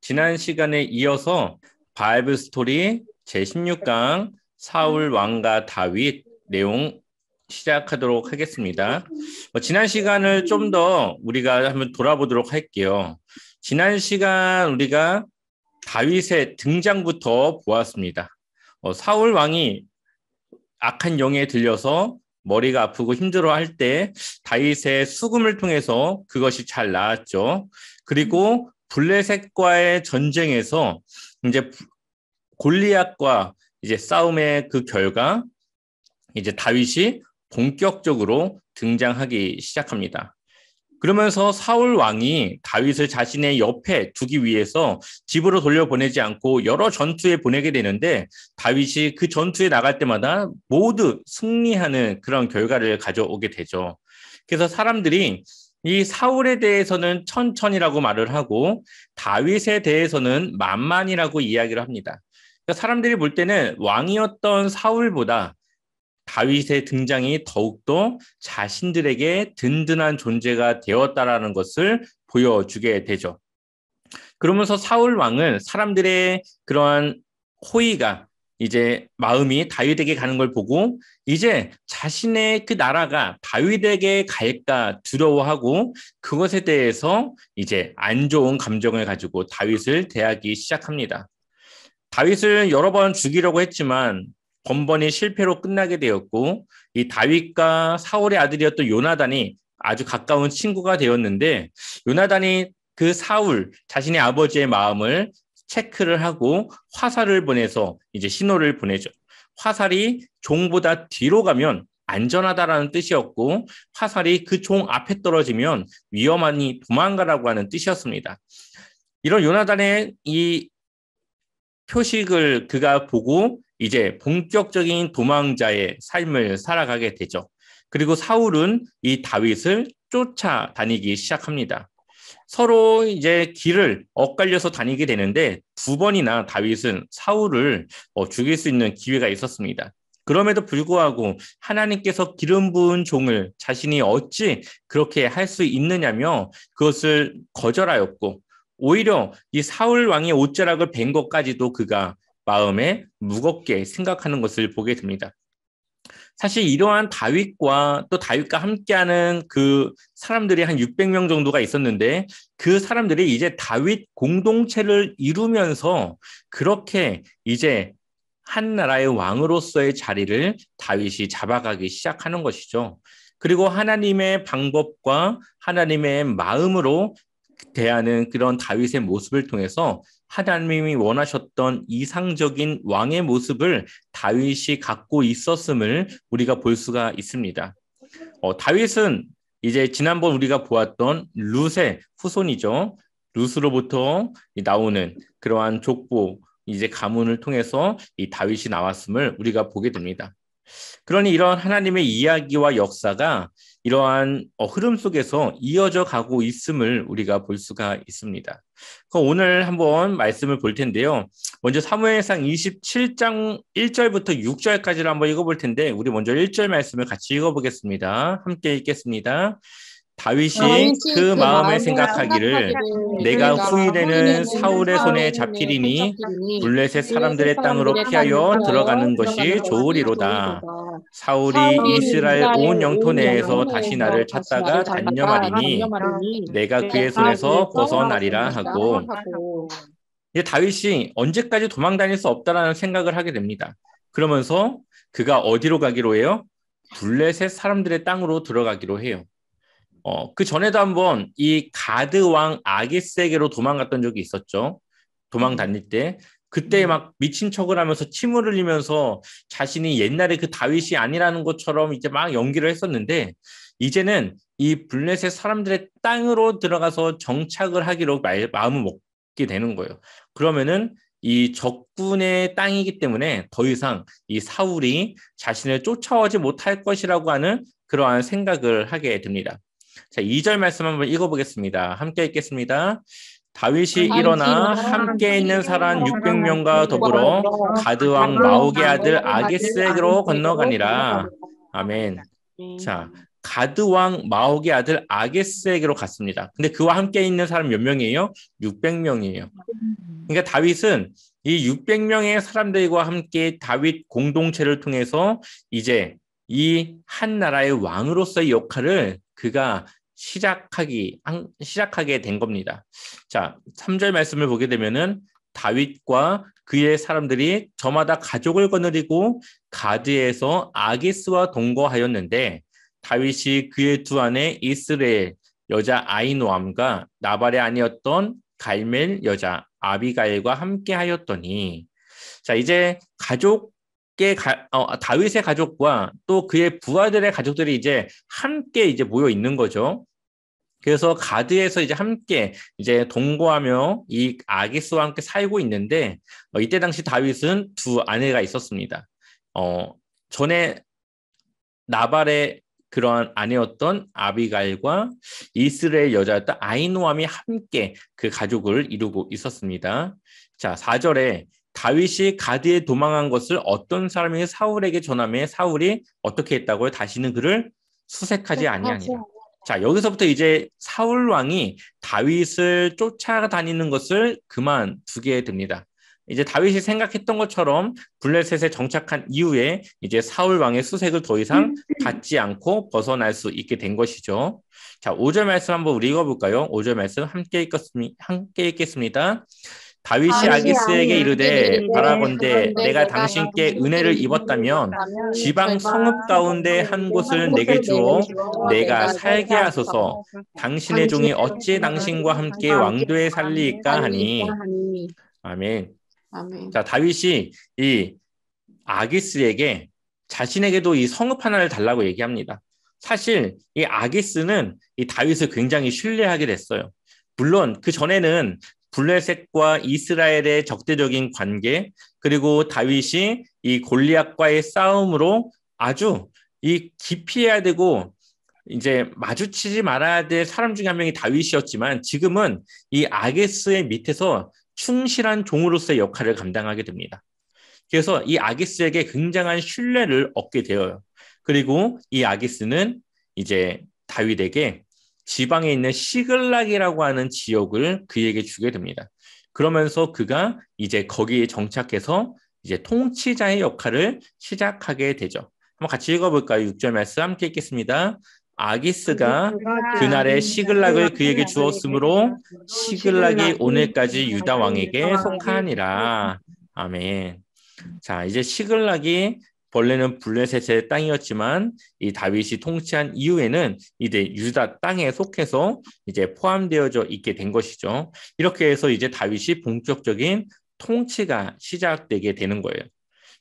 지난 시간에 이어서 바이블 스토리 제16강 사울 왕과 다윗 내용 시작하도록 하겠습니다. 지난 시간을 좀 더 우리가 한번 돌아보도록 할게요. 지난 시간 우리가 다윗의 등장부터 보았습니다. 사울 왕이 악한 영에 들려서 머리가 아프고 힘들어할 때 다윗의 수금을 통해서 그것이 잘 나았죠. 그리고 블레셋과의 전쟁에서 이제 골리앗과 이제 싸움의 그 결과 이제 다윗이 본격적으로 등장하기 시작합니다. 그러면서 사울 왕이 다윗을 자신의 옆에 두기 위해서 집으로 돌려보내지 않고 여러 전투에 보내게 되는데 다윗이 그 전투에 나갈 때마다 모두 승리하는 그런 결과를 가져오게 되죠. 그래서 사람들이 이 사울에 대해서는 천천이라고 말을 하고 다윗에 대해서는 만만이라고 이야기를 합니다. 그러니까 사람들이 볼 때는 왕이었던 사울보다 다윗의 등장이 더욱더 자신들에게 든든한 존재가 되었다라는 것을 보여주게 되죠. 그러면서 사울 왕은 사람들의 그러한 호의가 이제 마음이 다윗에게 가는 걸 보고 이제 자신의 그 나라가 다윗에게 갈까 두려워하고 그것에 대해서 이제 안 좋은 감정을 가지고 다윗을 대하기 시작합니다. 다윗을 여러 번 죽이려고 했지만 번번이 실패로 끝나게 되었고 이 다윗과 사울의 아들이었던 요나단이 아주 가까운 친구가 되었는데 요나단이 그 사울 자신의 아버지의 마음을 체크를 하고 화살을 보내서 이제 신호를 보내죠. 화살이 종보다 뒤로 가면 안전하다라는 뜻이었고 화살이 그 종 앞에 떨어지면 위험하니 도망가라고 하는 뜻이었습니다. 이런 요나단의 이 표식을 그가 보고 이제 본격적인 도망자의 삶을 살아가게 되죠. 그리고 사울은 이 다윗을 쫓아다니기 시작합니다. 서로 이제 길을 엇갈려서 다니게 되는데 두 번이나 다윗은 사울을 죽일 수 있는 기회가 있었습니다. 그럼에도 불구하고 하나님께서 기름 부은 종을 자신이 어찌 그렇게 할 수 있느냐며 그것을 거절하였고 오히려 이 사울 왕의 옷자락을 벤 것까지도 그가 마음에 무겁게 생각하는 것을 보게 됩니다. 사실 이러한 다윗과 또 다윗과 함께하는 그 사람들이 한 600명 정도가 있었는데 그 사람들이 이제 다윗 공동체를 이루면서 그렇게 이제 한 나라의 왕으로서의 자리를 다윗이 잡아가기 시작하는 것이죠. 그리고 하나님의 방법과 하나님의 마음으로 대하는 그런 다윗의 모습을 통해서 하나님이 원하셨던 이상적인 왕의 모습을 다윗이 갖고 있었음을 우리가 볼 수가 있습니다. 다윗은 이제 지난번 우리가 보았던 룻의 후손이죠. 룻으로부터 나오는 그러한 족보 이제 가문을 통해서 이 다윗이 나왔음을 우리가 보게 됩니다. 그러니 이런 하나님의 이야기와 역사가 이러한 흐름 속에서 이어져 가고 있음을 우리가 볼 수가 있습니다. 오늘 한번 말씀을 볼 텐데요. 먼저 사무엘상 27장 1절부터 6절까지를 한번 읽어볼 텐데 우리 먼저 1절 말씀을 같이 읽어보겠습니다. 함께 읽겠습니다. 다윗이 그 마음에 생각하기를 내가 후일에는 사울의 손에 잡히리니 블레셋 사람들의 땅으로 피하여 들어가는 것이 좋으리로다. 사울이 이스라엘 온 영토 내에서 다시 나를 찾다가 단념하리니 내가 그의 손에서 벗어나리라 하고 이제 다윗이 언제까지 도망 다닐 수 없다라는 생각을 하게 됩니다. 그러면서 그가 어디로 가기로 해요? 블레셋 사람들의 땅으로 들어가기로 해요. 그 전에도 한번 이 가드 왕 아기스에게로 도망갔던 적이 있었죠. 도망 다닐 때. 그때 막 미친 척을 하면서 침을 흘리면서 자신이 옛날에 그 다윗이 아니라는 것처럼 이제 막 연기를 했었는데 이제는 이 블레셋 사람들의 땅으로 들어가서 정착을 하기로 마음을 먹게 되는 거예요. 그러면은 이 적군의 땅이기 때문에 더 이상 이 사울이 자신을 쫓아오지 못할 것이라고 하는 그러한 생각을 하게 됩니다. 자, 2절 말씀 한번 읽어보겠습니다. 함께 읽겠습니다. 다윗이 일어나 함께 있는 사람 600명과 더불어 가드 왕 마옥의 아들 아기스에게로 건너가니라. 아멘. 자, 가드 왕 마옥의 아들 아게스에게로 갔습니다. 근데 그와 함께 있는 사람 몇 명이에요? 600명이에요. 그러니까 다윗은 이 600명의 사람들과 함께 다윗 공동체를 통해서 이제 이 한 나라의 왕으로서의 역할을 그가 시작하게 된 겁니다. 자, 3절 말씀을 보게 되면은 다윗과 그의 사람들이 저마다 가족을 거느리고 가드에서 아기스와 동거하였는데 다윗이 그의 두 아내 이스라엘 여자 아이노암과 나발의 아니었던 갈멜 여자 아비가일과 함께 하였더니 자 이제 다윗의 가족과 또 그의 부하들의 가족들이 이제 함께 이제 모여 있는 거죠. 그래서 가드에서 이제 함께 이제 동거하며 이 아기스와 함께 살고 있는데 이때 당시 다윗은 두 아내가 있었습니다. 전에 나발의 그러한 아내였던 아비가일과 이스라엘 여자였던 아히노암이 함께 그 가족을 이루고 있었습니다. 자, 4절에 다윗이 가드에 도망한 것을 어떤 사람이 사울에게 전하며 사울이 어떻게 했다고요? 다시는 그를 수색하지 아니하니라. 자, 여기서부터 이제 사울 왕이 다윗을 쫓아다니는 것을 그만두게 됩니다. 이제 다윗이 생각했던 것처럼 블레셋에 정착한 이후에 이제 사울 왕의 수색을 더 이상 받지 않고 벗어날 수 있게 된 것이죠. 자, 5절 말씀 한번 우리 읽어볼까요? 5절 말씀 함께 읽겠습니다. 다윗이 아기스에게 이르되 바라건대 내가 당신께 은혜를 입었다면 지방 성읍 가운데 한 곳을 내게 주어 내가 살게 하소서. 당신의 종이 어찌 당신과 함께 왕도에 살리이까 하니. 아멘. 자, 다윗이 이 아기스에게 자신에게도 이 성읍 하나를 달라고 얘기합니다. 사실 이 아기스는 이 다윗을 굉장히 신뢰하게 됐어요. 물론 그 전에는 블레셋과 이스라엘의 적대적인 관계, 그리고 다윗이 이 골리앗과의 싸움으로 아주 이 기피해야 되고 이제 마주치지 말아야 될 사람 중에 한 명이 다윗이었지만 지금은 이 아게스의 밑에서 충실한 종으로서의 역할을 감당하게 됩니다. 그래서 이 아기스에게 굉장한 신뢰를 얻게 되어요. 그리고 이 아기스는 이제 다윗에게 지방에 있는 시글락이라고 하는 지역을 그에게 주게 됩니다. 그러면서 그가 이제 거기에 정착해서 이제 통치자의 역할을 시작하게 되죠. 한번 같이 읽어볼까요? 6절 말씀 함께 읽겠습니다. 아기스가 그날의 시글락을 그에게 주었으므로 시글락이 오늘까지 유다 왕에게 속하니라. 아멘. 자, 이제 시글락이 본래는 블레셋의 땅이었지만 이 다윗이 통치한 이후에는 이제 유다 땅에 속해서 이제 포함되어져 있게 된 것이죠. 이렇게 해서 이제 다윗이 본격적인 통치가 시작되게 되는 거예요.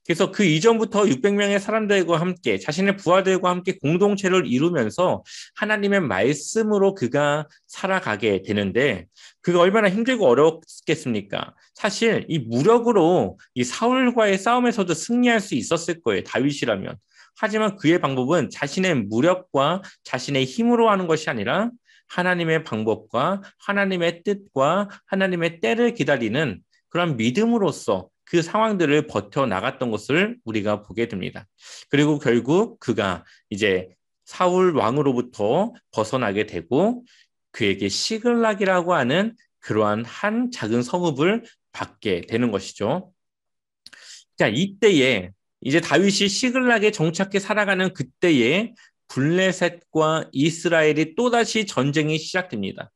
그래서 그 이전부터 600명의 사람들과 함께 자신의 부하들과 함께 공동체를 이루면서 하나님의 말씀으로 그가 살아가게 되는데 그가 얼마나 힘들고 어렵겠습니까? 사실 이 무력으로 이 사울과의 싸움에서도 승리할 수 있었을 거예요. 다윗이라면. 하지만 그의 방법은 자신의 무력과 자신의 힘으로 하는 것이 아니라 하나님의 방법과 하나님의 뜻과 하나님의 때를 기다리는 그런 믿음으로써 그 상황들을 버텨나갔던 것을 우리가 보게 됩니다. 그리고 결국 그가 이제 사울 왕으로부터 벗어나게 되고 그에게 시글락이라고 하는 그러한 한 작은 성읍을 받게 되는 것이죠. 자, 이때에 이제 다윗이 시글락에 정착해 살아가는 그때에 블레셋과 이스라엘이 또다시 전쟁이 시작됩니다.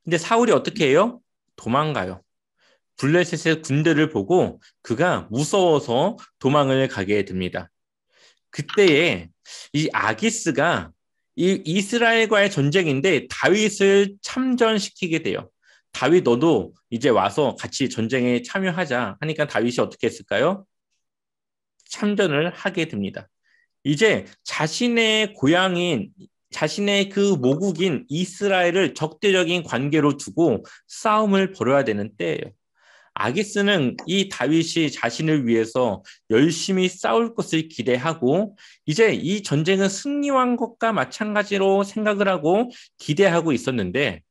근데 사울이 어떻게 해요? 도망가요. 블레셋의 군대를 보고 그가 무서워서 도망을 가게 됩니다. 그때에 이 아기스가 이 이스라엘과의 전쟁인데 다윗을 참전시키게 돼요. 다윗 너도 이제 와서 같이 전쟁에 참여하자 하니까 다윗이 어떻게 했을까요? 참전을 하게 됩니다. 이제 자신의 고향인 자신의 그 모국인 이스라엘을 적대적인 관계로 두고 싸움을 벌여야 되는 때예요. 아기스는 이 다윗이 자신을 위해서 열심히 싸울 것을 기대하고 이제 이 전쟁은 승리한 것과 마찬가지로 생각을 하고 기대하고 있었는데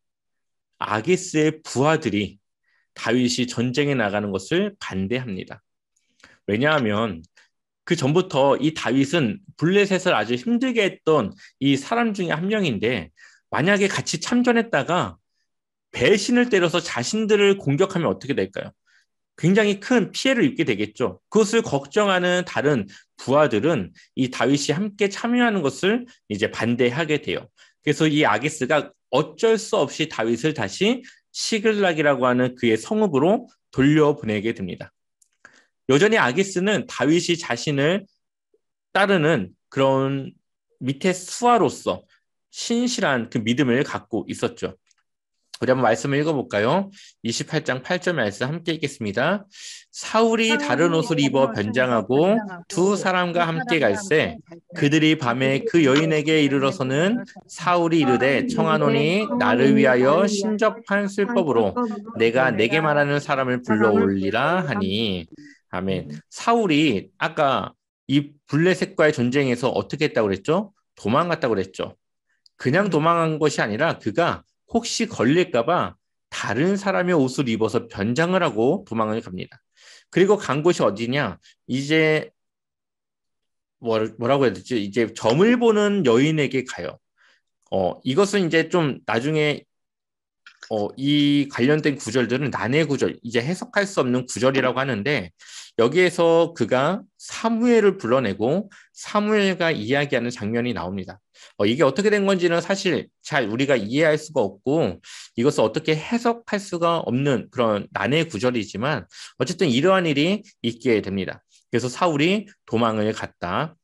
아기스의 부하들이 다윗이 전쟁에 나가는 것을 반대합니다. 왜냐하면 그 전부터 이 다윗은 블레셋을 아주 힘들게 했던 이 사람 중에 한 명인데 만약에 같이 참전했다가 배신을 때려서 자신들을 공격하면 어떻게 될까요? 굉장히 큰 피해를 입게 되겠죠. 그것을 걱정하는 다른 부하들은 이 다윗이 함께 참여하는 것을 이제 반대하게 돼요. 그래서 이 아기스가 어쩔 수 없이 다윗을 다시 시글락이라고 하는 그의 성읍으로 돌려보내게 됩니다. 여전히 아기스는 다윗이 자신을 따르는 그런 밑에 수하로서 신실한 그 믿음을 갖고 있었죠. 우리 한번 말씀을 읽어볼까요? 28장 8절 말씀 함께 읽겠습니다. 사울이 다른 옷을 입어 변장하고 두 사람과 함께 갈새 그들이 밤에 그 여인에게 이르러서는 사울이 이르되 청하노니 나를 위하여 신접한 술법으로 내가 내게 말하는 사람을 불러올리라 하니. 아멘. 사울이 아까 이 블레셋과의 전쟁에서 어떻게 했다고 그랬죠? 도망갔다고 그랬죠. 그냥 도망간 것이 아니라 그가 혹시 걸릴까봐 다른 사람의 옷을 입어서 변장을 하고 도망을 갑니다. 그리고 간 곳이 어디냐? 이제 뭐라고 해야 되지? 이제 점을 보는 여인에게 가요. 이것은 이제 좀 나중에 이 관련된 구절들은 난해 구절, 이제 해석할 수 없는 구절이라고 하는데 여기에서 그가 사무엘을 불러내고 사무엘과 이야기하는 장면이 나옵니다. 이게 어떻게 된 건지는 사실 잘 우리가 이해할 수가 없고 이것을 어떻게 해석할 수가 없는 그런 난해 구절이지만 어쨌든 이러한 일이 있게 됩니다. 그래서 사울이 도망을 갔다.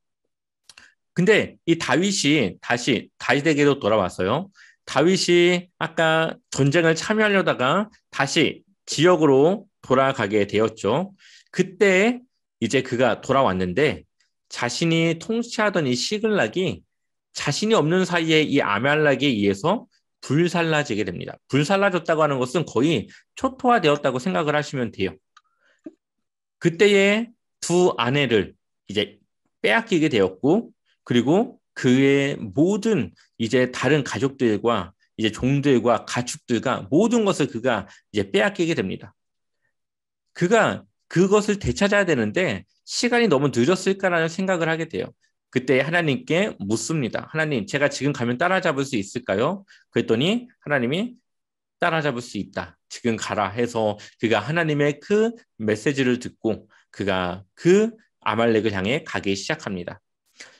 근데 이 다윗이 다시 다윗에게로 돌아왔어요. 다윗이 아까 전쟁을 참여하려다가 다시 지역으로 돌아가게 되었죠. 그때 이제 그가 돌아왔는데 자신이 통치하던 이 시글락이 자신이 없는 사이에 이 아말렉에 의해서 불살라지게 됩니다. 불살라졌다고 하는 것은 거의 초토화되었다고 생각을 하시면 돼요. 그때의 두 아내를 이제 빼앗기게 되었고 그리고 그의 모든 이제 다른 가족들과 이제 종들과 가축들과 모든 것을 그가 이제 빼앗기게 됩니다. 그가 그것을 되찾아야 되는데 시간이 너무 늦었을까라는 생각을 하게 돼요. 그때 하나님께 묻습니다. 하나님, 제가 지금 가면 따라잡을 수 있을까요? 그랬더니 하나님이 따라잡을 수 있다. 지금 가라 해서 그가 하나님의 그 메시지를 듣고 그가 그 아말렉을 향해 가기 시작합니다.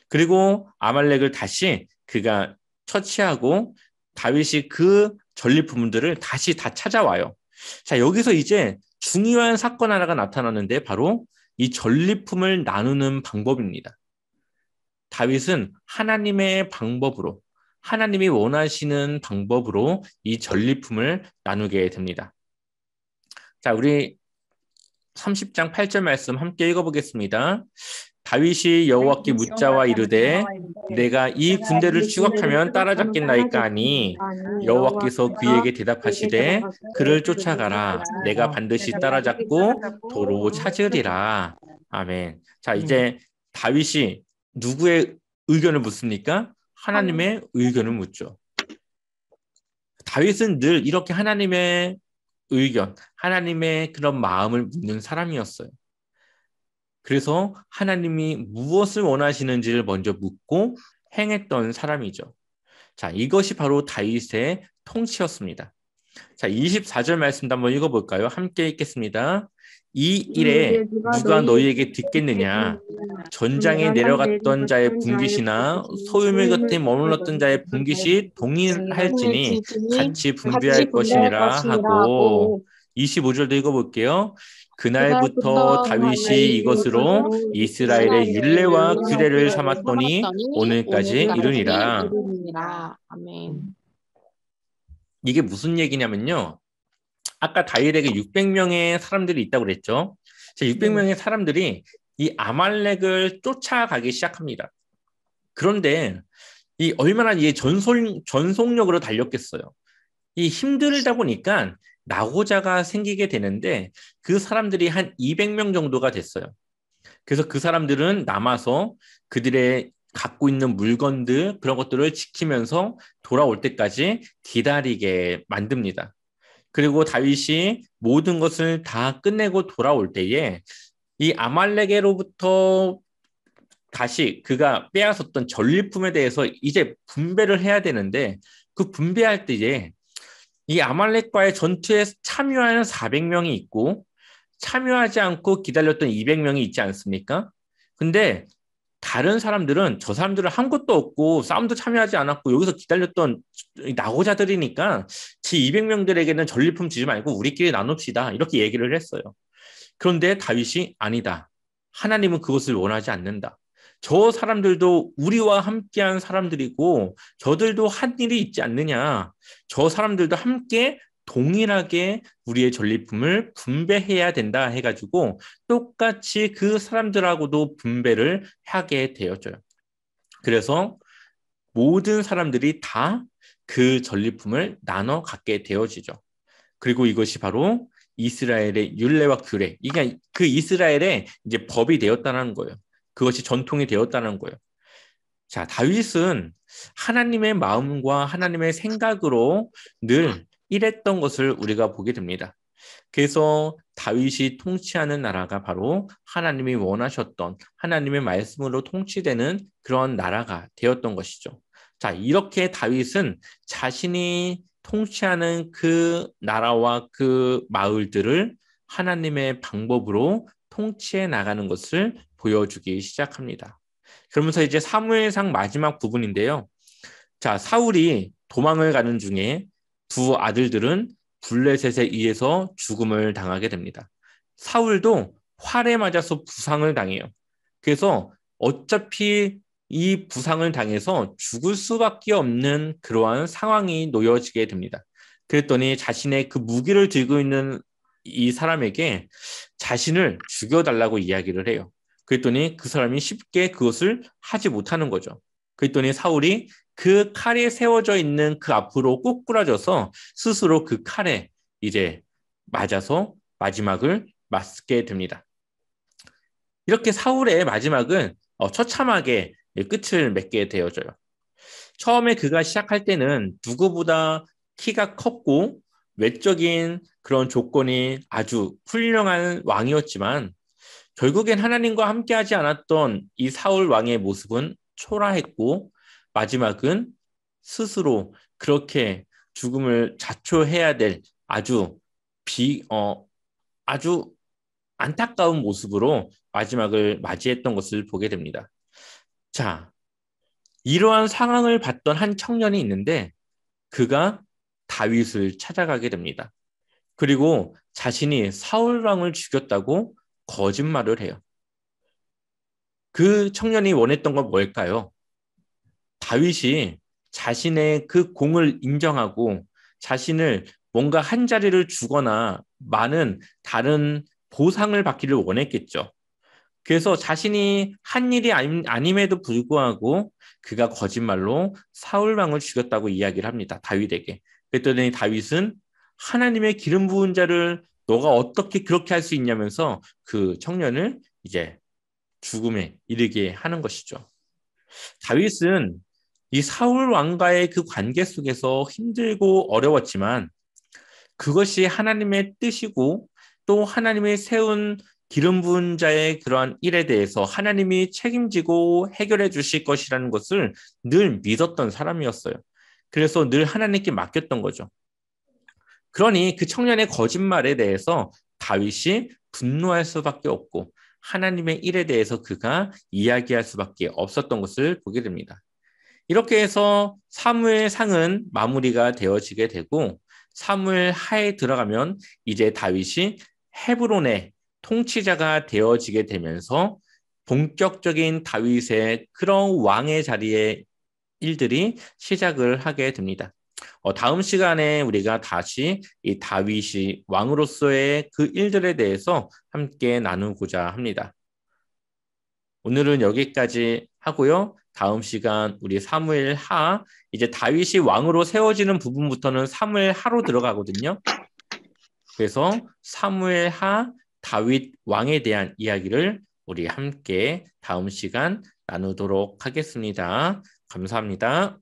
그리고 아말렉을 다시 그가 처치하고 다윗이 그 전리품들을 다시 다 찾아와요. 자, 여기서 이제 중요한 사건 하나가 나타나는데 바로 이 전리품을 나누는 방법입니다. 다윗은 하나님의 방법으로 하나님이 원하시는 방법으로 이 전리품을 나누게 됩니다. 자, 우리 30장 8절 말씀 함께 읽어보겠습니다. 다윗이 여호와께 묻자와 이르되 내가 이 군대를 추격하면 따라잡겠나이까 하니 여호와께서 그에게 대답하시되 그를 쫓아가라. 내가 반드시 따라잡고 도로 찾으리라. 아멘. 자, 이제 다윗이 누구의 의견을 묻습니까? 하나님의 의견을 묻죠. 다윗은 늘 이렇게 하나님의 의견, 하나님의 그런 마음을 묻는 사람이었어요. 그래서 하나님이 무엇을 원하시는지를 먼저 묻고 행했던 사람이죠. 자, 이것이 바로 다윗의 통치였습니다. 자, 24절 말씀도 한번 읽어볼까요? 함께 읽겠습니다. 이 일에 누가 너희에게 듣겠느냐? 전장에 내려갔던 자의 분깃이나 소유물 곁에 머물렀던 자의 분깃이 동일할지니 같이 분배할 것이니라 하고 25절도 읽어볼게요. 그날부터 다윗이 이것으로 이스라엘의 율례와 규례를 삼았더니 오늘까지 이르니라. 아멘. 이게 무슨 얘기냐면요. 아까 다윗에게 600명의 사람들이 있다고 그랬죠. 600명의 사람들이 이 아말렉을 쫓아가기 시작합니다. 그런데 이 얼마나 이 전속력으로 달렸겠어요. 이 힘들다 보니까 나고자가 생기게 되는데 그 사람들이 한 200명 정도가 됐어요. 그래서 그 사람들은 남아서 그들의 갖고 있는 물건들 그런 것들을 지키면서 돌아올 때까지 기다리게 만듭니다. 그리고 다윗이 모든 것을 다 끝내고 돌아올 때에 이 아말렉으로부터 다시 그가 빼앗았던 전리품에 대해서 이제 분배를 해야 되는데 그 분배할 때 이제 이 아말렉과의 전투에 참여하는 400명이 있고 참여하지 않고 기다렸던 200명이 있지 않습니까? 근데 다른 사람들은 저 사람들은 한 것도 없고 싸움도 참여하지 않았고 여기서 기다렸던 낙오자들이니까 지 200명들에게는 전리품 주지 말고 우리끼리 나눕시다. 이렇게 얘기를 했어요. 그런데 다윗이 아니다. 하나님은 그것을 원하지 않는다. 저 사람들도 우리와 함께한 사람들이고 저들도 한 일이 있지 않느냐. 저 사람들도 함께 동일하게 우리의 전리품을 분배해야 된다 해가지고 똑같이 그 사람들하고도 분배를 하게 되어져요. 그래서 모든 사람들이 다 그 전리품을 나눠 갖게 되어지죠. 그리고 이것이 바로 이스라엘의 율례와 규례. 이게 그 이스라엘의 이제 법이 되었다는 거예요. 그것이 전통이 되었다는 거예요. 자, 다윗은 하나님의 마음과 하나님의 생각으로 늘 일했던 것을 우리가 보게 됩니다. 그래서 다윗이 통치하는 나라가 바로 하나님이 원하셨던 하나님의 말씀으로 통치되는 그런 나라가 되었던 것이죠. 자, 이렇게 다윗은 자신이 통치하는 그 나라와 그 마을들을 하나님의 방법으로 통치해 나가는 것을 보여주기 시작합니다. 그러면서 이제 사무엘상 마지막 부분인데요. 자, 사울이 도망을 가는 중에 두 아들들은 블레셋에 의해서 죽음을 당하게 됩니다. 사울도 활에 맞아서 부상을 당해요. 그래서 어차피 이 부상을 당해서 죽을 수밖에 없는 그러한 상황이 놓여지게 됩니다. 그랬더니 자신의 그 무기를 들고 있는 이 사람에게 자신을 죽여달라고 이야기를 해요. 그랬더니 그 사람이 쉽게 그것을 하지 못하는 거죠. 그랬더니 사울이 그 칼에 세워져 있는 그 앞으로 꼬꾸라져서 스스로 그 칼에 이제 맞아서 마지막을 맞게 됩니다. 이렇게 사울의 마지막은 처참하게 끝을 맺게 되어져요. 처음에 그가 시작할 때는 누구보다 키가 컸고 외적인 그런 조건이 아주 훌륭한 왕이었지만 결국엔 하나님과 함께하지 않았던 이 사울 왕의 모습은 초라했고 마지막은 스스로 그렇게 죽음을 자초해야 될 아주 안타까운 모습으로 마지막을 맞이했던 것을 보게 됩니다. 자, 이러한 상황을 봤던 한 청년이 있는데 그가 다윗을 찾아가게 됩니다. 그리고 자신이 사울 왕을 죽였다고 거짓말을 해요. 그 청년이 원했던 건 뭘까요? 다윗이 자신의 그 공을 인정하고 자신을 뭔가 한 자리를 주거나 많은 다른 보상을 받기를 원했겠죠. 그래서 자신이 한 일이 아님에도 불구하고 그가 거짓말로 사울 왕을 죽였다고 이야기를 합니다. 다윗에게. 그랬더니 다윗은 하나님의 기름 부은 자를 너가 어떻게 그렇게 할 수 있냐면서 그 청년을 이제 죽음에 이르게 하는 것이죠. 다윗은 이 사울 왕과의 그 관계 속에서 힘들고 어려웠지만 그것이 하나님의 뜻이고 또 하나님의 세운 기름 부은 자의 그러한 일에 대해서 하나님이 책임지고 해결해 주실 것이라는 것을 늘 믿었던 사람이었어요. 그래서 늘 하나님께 맡겼던 거죠. 그러니 그 청년의 거짓말에 대해서 다윗이 분노할 수밖에 없고 하나님의 일에 대해서 그가 이야기할 수밖에 없었던 것을 보게 됩니다. 이렇게 해서 사무엘상은 마무리가 되어지게 되고 사무엘 하에 들어가면 이제 다윗이 헤브론의 통치자가 되어지게 되면서 본격적인 다윗의 그런 왕의 자리에 일들이 시작을 하게 됩니다. 다음 시간에 우리가 다시 이 다윗이 왕으로서의 그 일들에 대해서 함께 나누고자 합니다. 오늘은 여기까지 하고요. 다음 시간 우리 사무엘 하, 이제 다윗이 왕으로 세워지는 부분부터는 사무엘 하로 들어가거든요. 그래서 사무엘 하 다윗 왕에 대한 이야기를 우리 함께 다음 시간 나누도록 하겠습니다. 감사합니다.